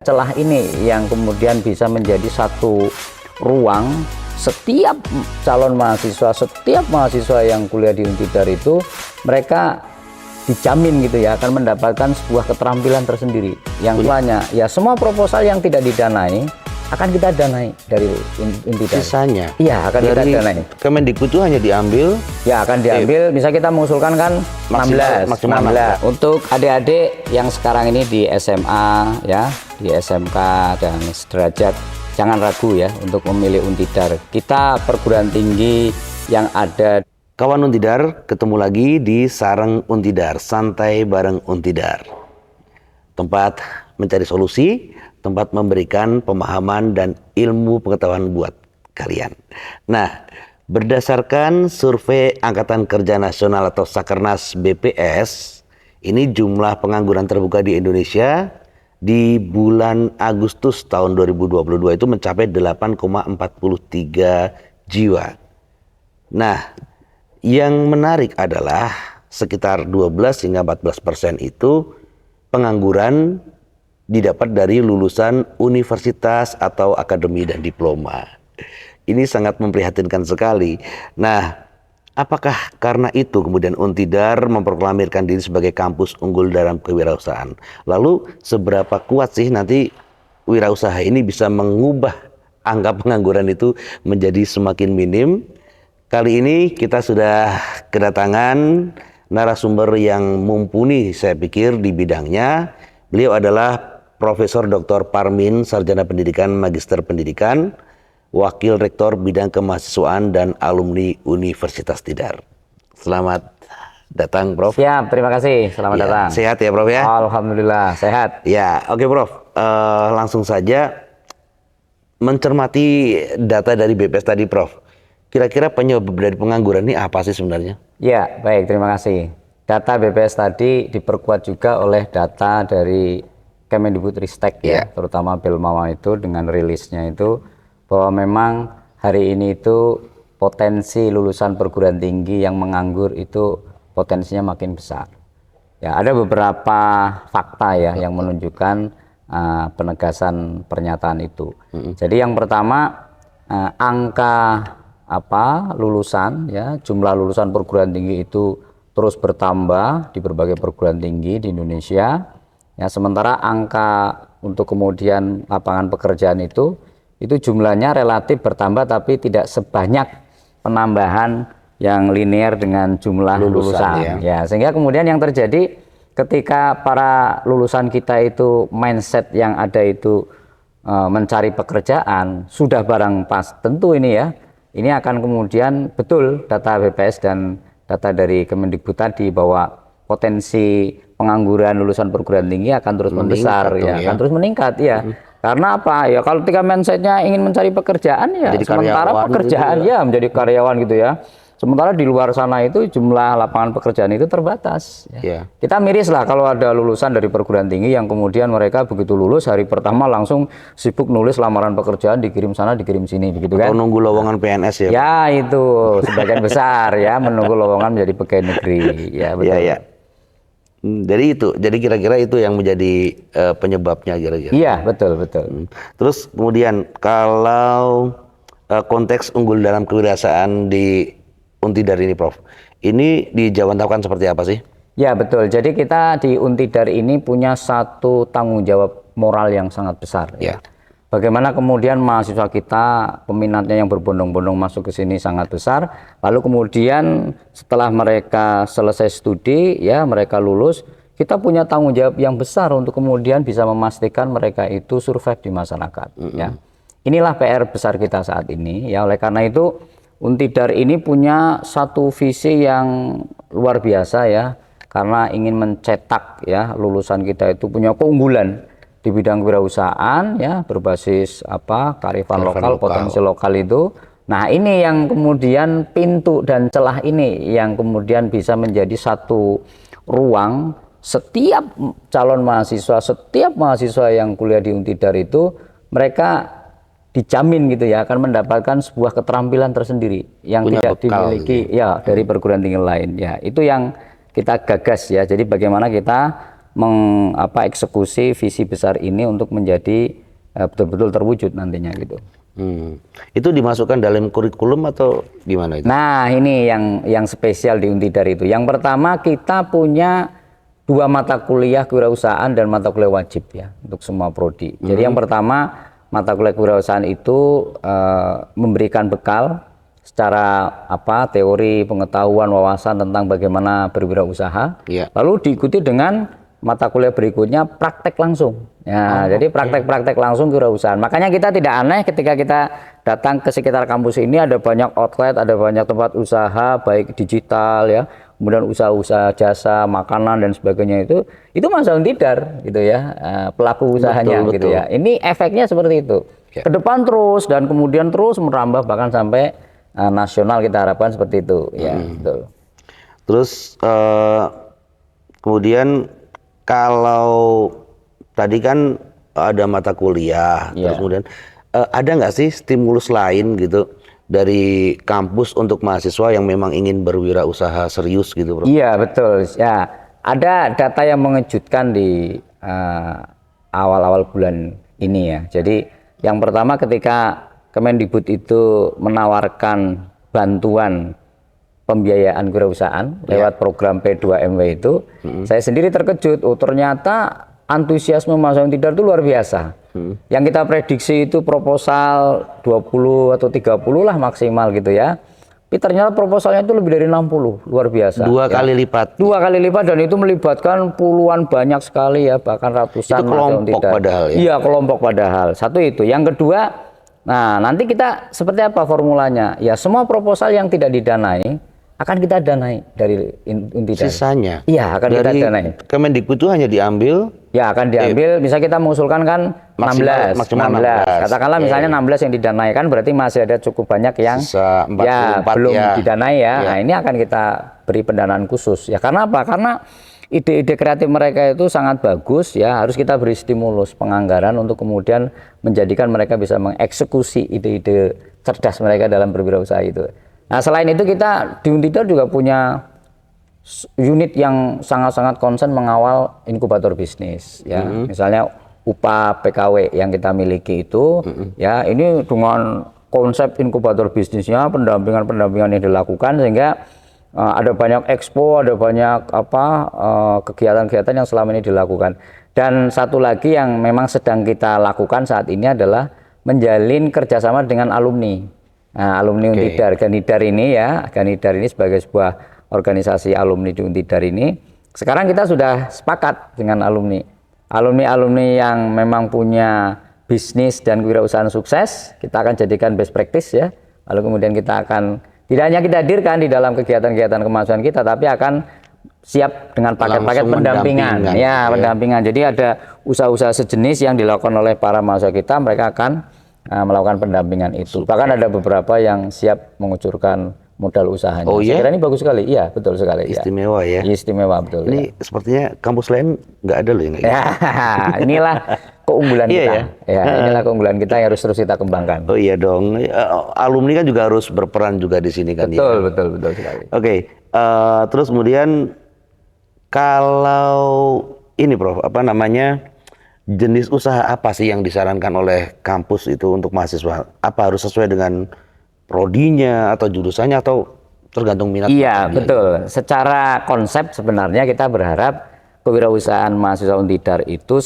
Celah ini yang kemudian bisa menjadi satu ruang setiap calon mahasiswa, setiap mahasiswa yang kuliah di Untidar itu mereka dijamin gitu ya akan mendapatkan sebuah keterampilan tersendiri yang tuanya ya semua proposal yang tidak didanai akan kita danai dari Untidar. Sisanya? Iya, akan kita danai. Kemendikbud itu hanya diambil? Ya, akan diambil. Bisa kita mengusulkan kan 16. Untuk adik-adik yang sekarang ini di SMA, ya, di SMK dan sederajat, jangan ragu ya untuk memilih Untidar. Kita perguruan tinggi yang ada. Kawan Untidar, ketemu lagi di Sarang Untidar, santai bareng Untidar. Tempat mencari solusi, tempat memberikan pemahaman dan ilmu pengetahuan buat kalian. Nah, berdasarkan survei Angkatan Kerja Nasional atau Sakernas BPS, ini jumlah pengangguran terbuka di Indonesia di bulan Agustus tahun 2022 itu mencapai 8,43 jiwa. Nah, yang menarik adalah sekitar 12 hingga 14% itu pengangguran didapat dari lulusan universitas atau akademi dan diploma. Ini sangat memprihatinkan sekali. Nah, apakah karena itu kemudian Untidar memproklamirkan diri sebagai kampus unggul dalam kewirausahaan? Lalu seberapa kuat sih nanti wirausaha ini bisa mengubah angka pengangguran itu menjadi semakin minim? Kali ini kita sudah kedatangan narasumber yang mumpuni saya pikir di bidangnya. Beliau adalah Profesor Dr. Parmin, Sarjana Pendidikan, Magister Pendidikan, Wakil Rektor Bidang Kemahasiswaan dan Alumni Universitas Tidar. Selamat datang, Prof. Siap, terima kasih. Selamat datang. Sehat ya, Prof ya? Alhamdulillah, sehat. Ya, oke Prof. Langsung saja mencermati data dari BPS tadi, Prof. Kira-kira penyebab dari pengangguran ini apa sih sebenarnya? Ya, baik, terima kasih. Data BPS tadi diperkuat juga oleh data dari Kemendikbudristek ya, terutama Belmama itu dengan rilisnya itu bahwa memang hari ini itu potensi lulusan perguruan tinggi yang menganggur itu potensinya makin besar. Ya, ada beberapa fakta ya yang menunjukkan penegasan pernyataan itu. Jadi yang pertama angka lulusan ya, jumlah lulusan perguruan tinggi itu terus bertambah di berbagai perguruan tinggi di Indonesia. Ya, sementara angka untuk kemudian lapangan pekerjaan itu jumlahnya relatif bertambah tapi tidak sebanyak penambahan yang linear dengan jumlah lulusan. Ya, sehingga kemudian yang terjadi ketika para lulusan kita itu mindset yang ada itu mencari pekerjaan sudah barang pas, tentu ini ya, ini akan kemudian betul data BPS dan data dari Kemendikbud tadi bahwa potensi pengangguran lulusan perguruan tinggi akan terus membesar ya, akan terus meningkat ya. Karena apa? Ya kalau ketika mindsetnya ingin mencari pekerjaan ya, jadi sementara pekerjaan gitu ya menjadi karyawan gitu ya. Sementara di luar sana itu jumlah lapangan pekerjaan itu terbatas. Ya. Kita miris lah kalau ada lulusan dari perguruan tinggi yang kemudian mereka begitu lulus hari pertama langsung sibuk nulis lamaran pekerjaan, dikirim sana dikirim sini begitu kan. Atau nunggu lowongan PNS ya. Ya itu sebagian besar ya menunggu lowongan menjadi pegawai negeri. Ya betul. Ya. Jadi kira-kira itu yang menjadi penyebabnya kira-kira. Iya betul. Terus kemudian kalau konteks unggul dalam kewirausahaan di Untidar ini, Prof, ini dijawantahkan seperti apa sih? Ya betul. Jadi kita di Untidar ini punya satu tanggung jawab moral yang sangat besar. Ya. Bagaimana kemudian mahasiswa kita peminatnya yang berbondong-bondong masuk ke sini sangat besar. Lalu kemudian setelah mereka selesai studi, ya mereka lulus, kita punya tanggung jawab yang besar untuk kemudian bisa memastikan mereka itu survive di masyarakat. Ya. Inilah PR besar kita saat ini. Ya oleh karena itu Untidar ini punya satu visi yang luar biasa ya, karena ingin mencetak ya lulusan kita itu punya keunggulan di bidang kewirausahaan ya berbasis kearifan lokal, potensi lokal itu. Nah, ini yang kemudian pintu dan celah ini yang kemudian bisa menjadi satu ruang setiap calon mahasiswa, setiap mahasiswa yang kuliah di Untidar itu mereka dijamin gitu ya akan mendapatkan sebuah keterampilan tersendiri yang tidak dimiliki ya dari perguruan tinggi lain ya. Itu yang kita gagas ya. Jadi bagaimana kita eksekusi visi besar ini untuk menjadi betul-betul terwujud nantinya gitu. Itu dimasukkan dalam kurikulum atau gimana itu? Nah, ini yang spesial di Untidar itu. Yang pertama, kita punya 2 mata kuliah kewirausahaan dan mata kuliah wajib ya untuk semua prodi. Jadi yang pertama, mata kuliah kewirausahaan itu memberikan bekal secara teori, pengetahuan, wawasan tentang bagaimana berwirausaha. Lalu diikuti dengan mata kuliah berikutnya praktek langsung. Ya, jadi praktek-praktek langsung kewirausahaan. Makanya kita tidak aneh ketika kita datang ke sekitar kampus ini ada banyak outlet, ada banyak tempat usaha baik digital ya, kemudian usaha-usaha jasa, makanan dan sebagainya itu Mahasiswa Untidar gitu ya, pelaku usahanya gitu ya. Ini efeknya seperti itu. Ke depan terus dan kemudian terus merambah bahkan sampai nasional, kita harapkan seperti itu ya. Betul. Terus kemudian kalau tadi kan ada mata kuliah, terus kemudian ada nggak sih stimulus lain gitu dari kampus untuk mahasiswa yang memang ingin berwirausaha serius gitu, Bro? Iya, betul. Ya, ada data yang mengejutkan di awal-awal bulan ini ya. Jadi yang pertama ketika Kemendikbud itu menawarkan bantuan pembiayaan kewirausahaan lewat program P2MW itu, saya sendiri terkejut. Ternyata antusiasme Mahasiswa Untidar itu luar biasa. Yang kita prediksi itu proposal 20 atau 30 lah maksimal gitu ya. Tapi ternyata proposalnya itu lebih dari 60, luar biasa. 2 kali lipat. 2 kali lipat, dan itu melibatkan puluhan banyak sekali ya, bahkan ratusan. Itu kelompok padahal ya? Iya, kelompok padahal. Satu itu. Yang kedua, nah nanti kita seperti apa formulanya? Ya semua proposal yang tidak didanai akan kita danai dari Untidar. Sisanya? Iya, akan dari kita danai. Kemendikbud itu hanya diambil? Ya, akan diambil. Bisa kita mengusulkan kan maksimal 16. Katakanlah misalnya 16 yang didanai, kan berarti masih ada cukup banyak yang sisa 44 belum ya didanai ya. Nah, ini akan kita beri pendanaan khusus. Ya, karena apa? Karena ide-ide kreatif mereka itu sangat bagus ya, harus kita beri stimulus penganggaran untuk kemudian menjadikan mereka bisa mengeksekusi ide-ide cerdas mereka dalam berwirausaha itu. Nah, selain itu kita di Untidar juga punya unit yang sangat-sangat concern mengawal inkubator bisnis ya. Misalnya UPA PKW yang kita miliki itu ya, ini dengan konsep inkubator bisnisnya, pendampingan yang dilakukan sehingga ada banyak expo, ada banyak kegiatan-kegiatan yang selama ini dilakukan. Dan satu lagi yang memang sedang kita lakukan saat ini adalah menjalin kerjasama dengan alumni. Nah, alumni Untidar, Ganidar ini ya, Ganidar ini sebagai sebuah organisasi alumni di Untidar ini. Sekarang kita sudah sepakat dengan alumni yang memang punya bisnis dan kewirausahaan sukses, kita akan jadikan best practice ya. Lalu kemudian kita akan tidak hanya kita hadirkan di dalam kegiatan-kegiatan kemahasiswaan kita, tapi akan siap dengan paket-paket pendampingan. Ya, pendampingan. Jadi ada usaha-usaha sejenis yang dilakukan oleh para mahasiswa kita, mereka akan melakukan pendampingan itu. Bahkan ada beberapa yang siap mengucurkan modal usahanya. Saya kira ini bagus sekali. Iya, betul sekali. Istimewa ya. Istimewa, betul. Ini sepertinya kampus lain nggak ada loh yang kayak ya. Inilah keunggulan kita. Ya, inilah keunggulan kita yang harus terus kita kembangkan. Oh iya dong. Alumni kan juga harus berperan juga di sini kan. Betul, betul sekali. Oke. Terus kemudian kalau ini Prof, jenis usaha apa sih yang disarankan oleh kampus itu untuk mahasiswa? Apa harus sesuai dengan prodinya atau jurusannya atau tergantung minat? Iya, betul. Secara konsep sebenarnya kita berharap kewirausahaan mahasiswa Untidar itu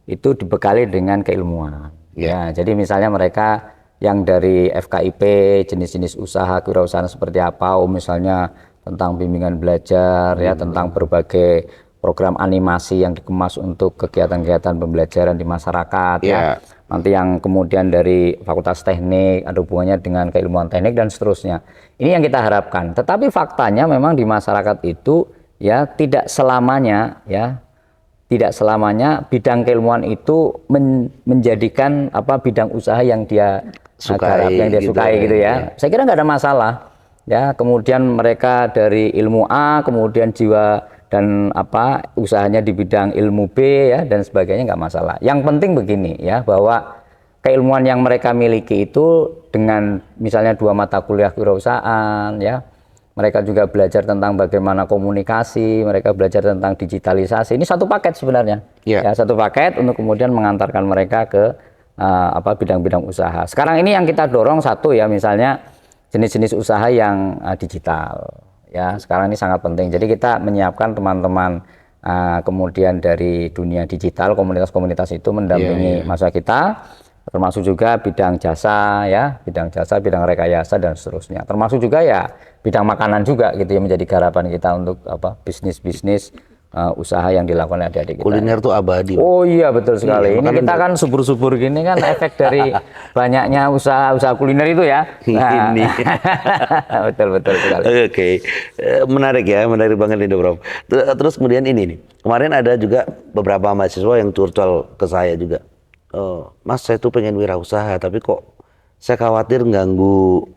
itu dibekali dengan keilmuan. Ya, jadi misalnya mereka yang dari FKIP, jenis-jenis usaha kewirausahaan seperti apa, misalnya tentang bimbingan belajar ya, tentang berbagai program animasi yang dikemas untuk kegiatan-kegiatan pembelajaran di masyarakat ya. Nanti yang kemudian dari Fakultas Teknik ada hubungannya dengan keilmuan teknik dan seterusnya. Ini yang kita harapkan. Tetapi faktanya memang di masyarakat itu ya tidak selamanya bidang keilmuan itu menjadikan bidang usaha yang dia sukai gitu ya. Saya kira nggak ada masalah ya. Kemudian mereka dari ilmu A kemudian jiwa dan usahanya di bidang ilmu B ya dan sebagainya, nggak masalah. Yang penting begini ya, bahwa keilmuan yang mereka miliki itu dengan misalnya 2 mata kuliah kewirausahaan ya, mereka juga belajar tentang bagaimana komunikasi, mereka belajar tentang digitalisasi. Ini satu paket sebenarnya. Ya. Ya, satu paket untuk kemudian mengantarkan mereka ke bidang-bidang usaha. Sekarang ini yang kita dorong satu ya, misalnya jenis-jenis usaha yang digital. Ya, sekarang ini sangat penting. Jadi kita menyiapkan teman-teman kemudian dari dunia digital, komunitas-komunitas itu mendampingi mahasiswa kita, termasuk juga bidang jasa ya, bidang rekayasa dan seterusnya. Termasuk juga ya bidang makanan juga gitu ya, menjadi garapan kita untuk bisnis-bisnis usaha yang dilakukan oleh adik-adik kita. Kuliner tuh abadi. Oh iya betul sekali. Iya, ini kita kan subur-subur gini kan efek dari banyaknya usaha kuliner itu ya. Nah, Ini. betul sekali. Oke. Menarik ya, menarik banget ini Prof. Terus kemudian ini nih, kemarin ada juga beberapa mahasiswa yang curcol ke saya juga. Mas, saya tuh pengen wirausaha, tapi kok saya khawatir ganggu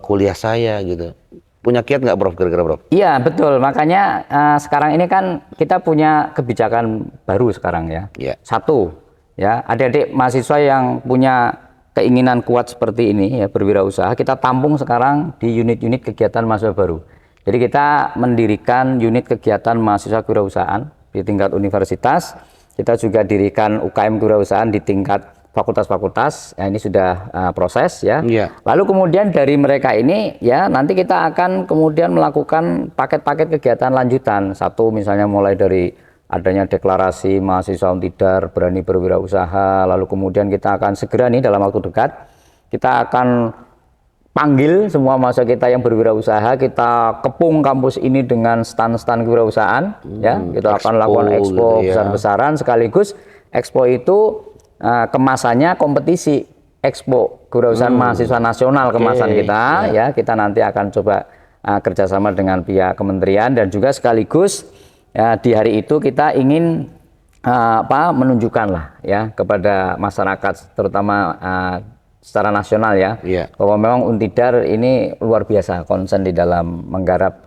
kuliah saya gitu. Punya kiat nggak Prof, kira-kira Prof? Iya betul, makanya sekarang ini kan kita punya kebijakan baru sekarang ya. Yeah. Satu, ya adik-adik mahasiswa yang punya keinginan kuat seperti ini ya, berwirausaha, kita tampung sekarang di unit-unit kegiatan mahasiswa baru. Jadi kita mendirikan unit kegiatan mahasiswa kewirausahaan di tingkat universitas. Kita juga dirikan UKM kewirausahaan di tingkat fakultas-fakultas. Ya, ini sudah proses ya. Yeah. Lalu kemudian dari mereka ini ya nanti kita akan kemudian melakukan paket-paket kegiatan lanjutan. Satu misalnya mulai dari adanya deklarasi mahasiswa Untidar berani berwirausaha. Lalu kemudian kita akan segera nih dalam waktu dekat kita akan panggil semua mahasiswa kita yang berwirausaha, kita kepung kampus ini dengan stand-stand kewirausahaan ya. Kita akan lakukan expo gitu ya. Besar-besaran, sekaligus expo itu kemasannya kompetisi expo kewirausahaan mahasiswa nasional kemasan kita ya. Kita nanti akan coba kerjasama dengan pihak kementerian, dan juga sekaligus ya, di hari itu kita ingin menunjukkan lah ya kepada masyarakat, terutama secara nasional ya, bahwa memang Untidar ini luar biasa konsen di dalam menggarap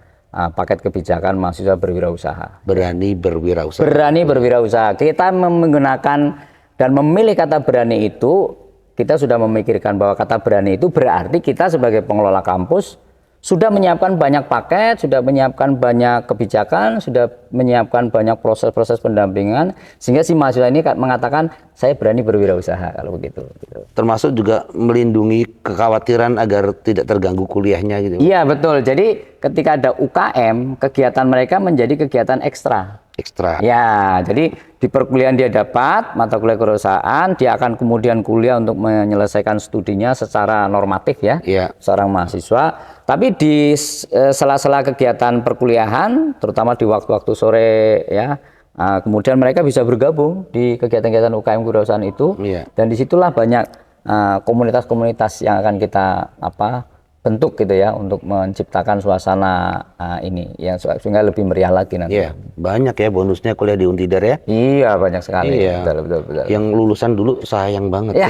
paket kebijakan mahasiswa berwirausaha. Berani berwirausaha. Berani berwirausaha. Kita menggunakan dan memilih kata berani itu, kita sudah memikirkan bahwa kata berani itu berarti kita sebagai pengelola kampus sudah menyiapkan banyak paket, sudah menyiapkan banyak kebijakan, sudah menyiapkan banyak proses-proses pendampingan, sehingga si mahasiswa ini mengatakan saya berani berwirausaha kalau begitu. Termasuk juga melindungi kekhawatiran agar tidak terganggu kuliahnya gitu. Iya betul. Jadi ketika ada UKM, kegiatan mereka menjadi kegiatan ekstra. Ya, jadi di perkuliahan dia dapat mata kuliah kewirausahaan, dia akan kemudian kuliah untuk menyelesaikan studinya secara normatif ya, seorang mahasiswa. Tapi di sela-sela kegiatan perkuliahan, terutama di waktu-waktu sore ya, kemudian mereka bisa bergabung di kegiatan-kegiatan UKM kewirausahaan itu, dan disitulah banyak komunitas-komunitas yang akan kita bentuk gitu ya, untuk menciptakan suasana ini yang sehingga lebih meriah lagi nanti. Iya, banyak ya bonusnya kuliah di Untidar ya. Iya, banyak sekali. Iya. Betul. Yang lulusan dulu sayang banget. Ya,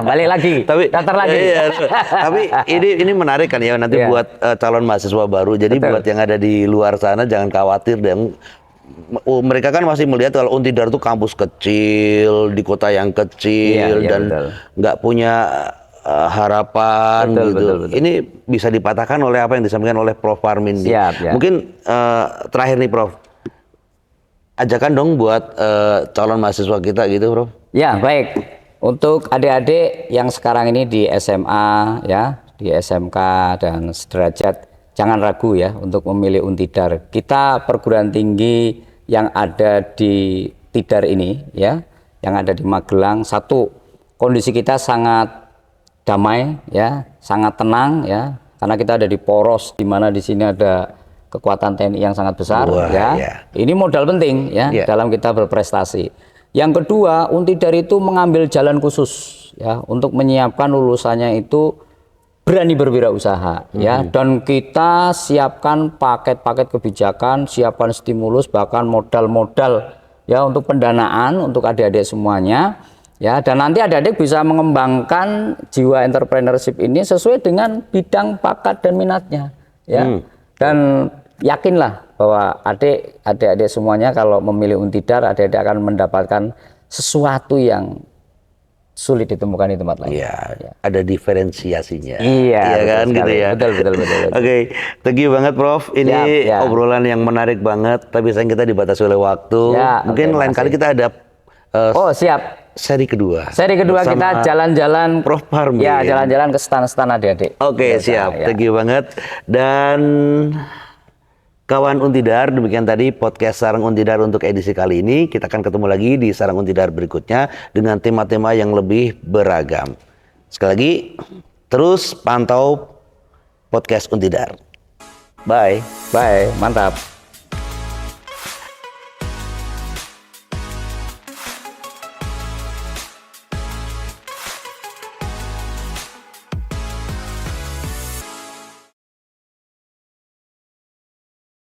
balik lagi. Daftar lagi. Iya, tapi ini menarik kan ya nanti buat calon mahasiswa baru. Jadi buat yang ada di luar sana jangan khawatir deh. Mereka kan masih melihat kalau Untidar itu kampus kecil di kota yang kecil dan nggak punya harapan gitu. Betul. Ini bisa dipatahkan oleh apa yang disampaikan oleh Prof Parmin. Mungkin terakhir nih Prof, ajakan dong buat calon mahasiswa kita gitu Prof. Ya baik, untuk adik-adik yang sekarang ini di SMA ya, di SMK dan sederajat, jangan ragu ya untuk memilih Untidar. Kita perguruan tinggi yang ada di Tidar ini ya, yang ada di Magelang, satu, kondisi kita sangat damai ya, sangat tenang ya, karena kita ada di poros di mana di sini ada kekuatan TNI yang sangat besar. Ini modal penting ya dalam kita berprestasi. Yang kedua, Untidar itu mengambil jalan khusus ya untuk menyiapkan lulusannya itu berani berwirausaha ya, dan kita siapkan paket-paket kebijakan, siapkan stimulus, bahkan modal-modal ya untuk pendanaan untuk adik-adik semuanya. Ya, dan nanti adik-adik bisa mengembangkan jiwa entrepreneurship ini sesuai dengan bidang bakat dan minatnya ya. Dan yakinlah bahwa adik-adik semuanya kalau memilih Untidar, adik-adik akan mendapatkan sesuatu yang sulit ditemukan di tempat lain. Iya, ada diferensiasinya. Iya, betul kan sekali. gitu ya. Betul. Oke, thank you banget Prof. Ini Siap. obrolan yang menarik banget, tapi sayang kita dibatasi oleh waktu. Ya, Mungkin oke, lain kali makasih. kita ada Siap. seri kedua. Seri kedua bersama kita jalan-jalan. Prof Parmin. Ya, jalan-jalan ke stan-stan adik-adik. Oke, Biasa, siap. ya. Thank you banget. Dan kawan Untidar, demikian tadi podcast Sarang Untidar untuk edisi kali ini. Kita akan ketemu lagi di Sarang Untidar berikutnya dengan tema-tema yang lebih beragam. Sekali lagi, terus pantau podcast Untidar. Bye. Bye, mantap.